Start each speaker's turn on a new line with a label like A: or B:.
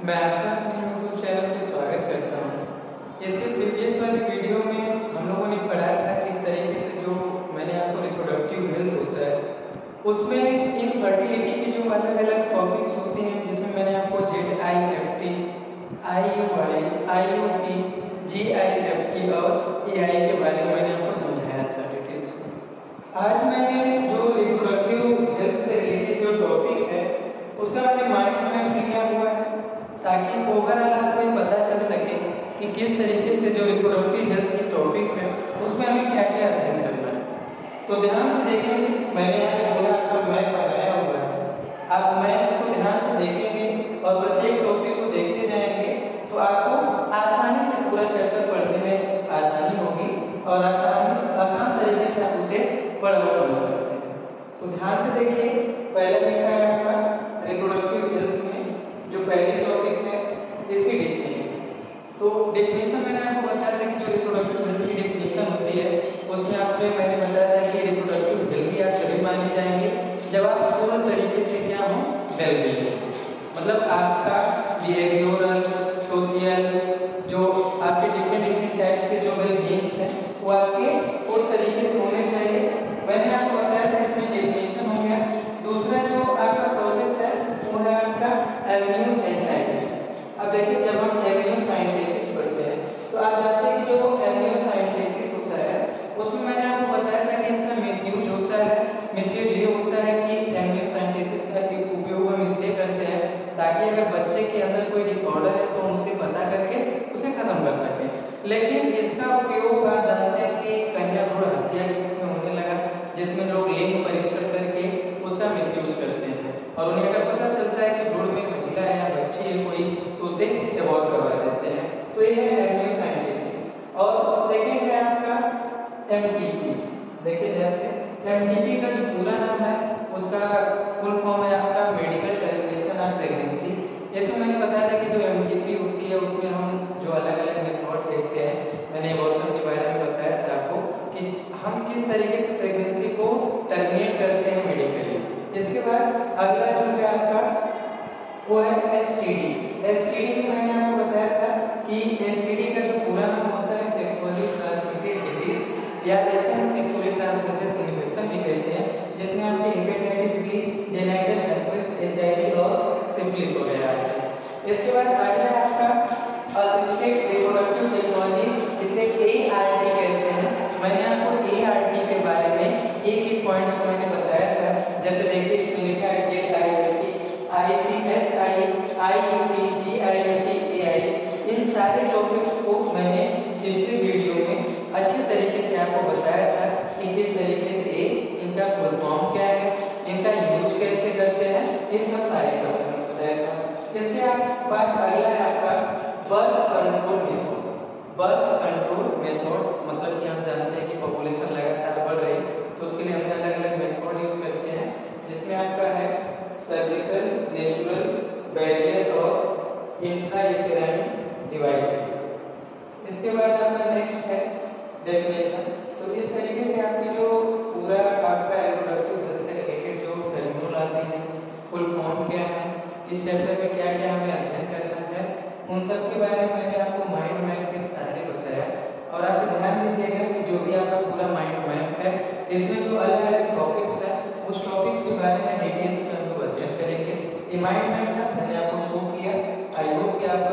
A: मैं आपका अपने यूट्यूब चैनल पे स्वागत करता हूँ। इसके प्रीवियस वाली वीडियो में हम लोगों ने पढ़ा था किस तरीके से जो मैंने आपको रिप्रोडक्टिव हेल्थ होता है उसमें इनफर्टिलिटी के जो अलग अलग टॉपिक्स होते हैं, जिसमें मैंने आपको ZIFT, IUI, IUT, GIFT और AI के बारे में मैंने आपको समझाया था डिटेल्स में। आज मैंने जो रिप्रोडक्टिव हेल्थ से रिलेटेड जो टॉपिक है उसका मैंने माइंड में लिया हुआ है, ताकि ओवरऑल आपको ये पता चल सके कि किस तरीके से जो रिप्रोडक्टिव हेल्थ की टॉपिक है उसमें हमें क्या क्या अध्ययन करना है। तो ध्यान से देखेंगे, मैंने आपको बोला आपका मैप बनाया हुआ है। आप मैप को ध्यान से देखेंगे और प्रत्येक टॉपिक को देखते जाएंगे तो आपको आसानी से पूरा चैप्टर पढ़ने में आसानी होगी और आसान तरीके से आप उसे पढ़ और समझ सकते हैं। तो ध्यान से देखिए, पहला लिखा है आपका रिप्रोडक्टिव हेल्थ में जो पहली टॉपिक है इसकी डेफिनेशन। तो डेफिनेशन मैंने आपको बताया था कि जो रिप्रोडक्टिव हेल्थ की डेफिनेशन होती है उसमें आपको मैंने बताया था कि रिप्रोडक्टिव हेल्थ आप तभी माने जाएंगे जब आप पूर्ण तरीके से क्या हो, वेल-बीइंग, मतलब आपका बिहेवियरल, सोशल, जो आपके डिफरेंट टाइप्स के जो वेल-बीइंग्स हैं वो आपके पूर्ण तरीके से होने चाहिए। मैंने आपको बताया था इसमें डेफिनेशन हो गया। दूसरा जो आपका प्रोसेस है वो है आपका एमिनोसाइटेसिस। अब देखिए, जब हम एमिनोसाइटेसिस पढ़ते हैं तो आप जानते हैं कि जो एमिनोसाइटेसिस होता है उसमें मैंने आपको बताया था कि इसका मिसयूज होता है। मिसयूज ये होता है कि एमिनोसाइटेसिस का उपयोग हम इसलिए करते हैं ताकि अगर बच्चे के अंदर कोई डिसऑर्डर है तो हम उसे पता करके उसे खत्म कर सकें। लेकिन इसका उपयोग आप जानते हैं कि कन्या भ्रूण हत्या के रूप में होने लगा, जिसमें लोग लिंग परीक्षण करके उसका मिसयूज करते हैं और उन्हें अगर पता चलता है कि भ्रूण में महिला है या बच्ची है कोई तो उसे एबॉर्ट करवा देते हैं। तो ये है एमिनोसाइटेसिस। और सेकंड है आपका एमटीपी। देखिए जैसे एमटीपी का जो पूरा नाम है उसका फुल फॉर्म है आपका मेडिकल टर्मिनेशन ऑफ प्रेगनेंसी। इसमें मैंने बताया था कि जो एमटीपी होती है उसमें हम जो अलग अलग मेथड देखते हैं। मैंने एबॉर्शन के बारे में बताया था आपको कि हम किस तरीके से प्रेगनेंसी को टर्मिनेट करते हैं मेडिकली। इसके बाद अगला जो है आपका वो है एसटीडी। एसटीडी में मैंने आपको बताया था कि एसटीडी का जो पूरा नाम होता है सेक्सुअली ट्रांसमिटेड डिजीज या सेक्सुअली ट्रांसमिटेड इन्फेक्शन भी कहते हैं, जिसमें आपके हेपेटाइटिस बी, जेनिटल हेर्पेस, एचआईवी और सिफिलिस वगैरह है। इसके बाद अगला है आपका असिस्टेड रिप्रोडक्टिव टेक्नोलॉजी, जिसे एआरटी कहते हैं। मैंने आपको एआरटी के बारे में एक पॉइंट को मैंने बताया था। जैसे देखिए इसमें लिखा है ZIFT, ICSI, IUT, GIFT, AI। इन सारे टॉपिक्स को मैंने पिछले वीडियो में अच्छे तरीके से आपको बताया था कि किस तरीके से इनका फुल फॉर्म क्या है, इनका यूज कैसे करते हैं, ये सब सारे टॉपिक में बताया था। इसके बाद अगला है आपका birth control method. Birth control method मतलब कि हम जानते हैं कि पॉपुलेशन लगातार बढ़ रही है तो उसके लिए हम अलग अलग मेथड यूज करते हैं, जिसमें आपका है सर्जिकल, नेचुरल, बैरियर और इंट्रायूटेराइन डिवाइसेस। इसके बाद आपका नेक्स्ट है डेफिनेशन। तो इस तरीके से आपकी जो पूरा आपका रिप्रोडक्टिव हेल्थ से रिलेटेड जो टर्मिनोलॉजी है, फुल फॉर्म क्या है, इस चैप्टर में क्या क्या हमें अध्ययन करना है, उन सब के बारे में मैंने आपको माइंड मैप के सहारे बताया। और आप ध्यान दीजिएगा कि जो भी आपका पूरा माइंड मैप है इसमें जो अलग अलग टॉपिक्स है उस टॉपिक के बारे में डिटेल्स में हम लोग अध्ययन करेंगे। ये माइंड मैप था, मैंने आपको शो किया। आई होप कि आपको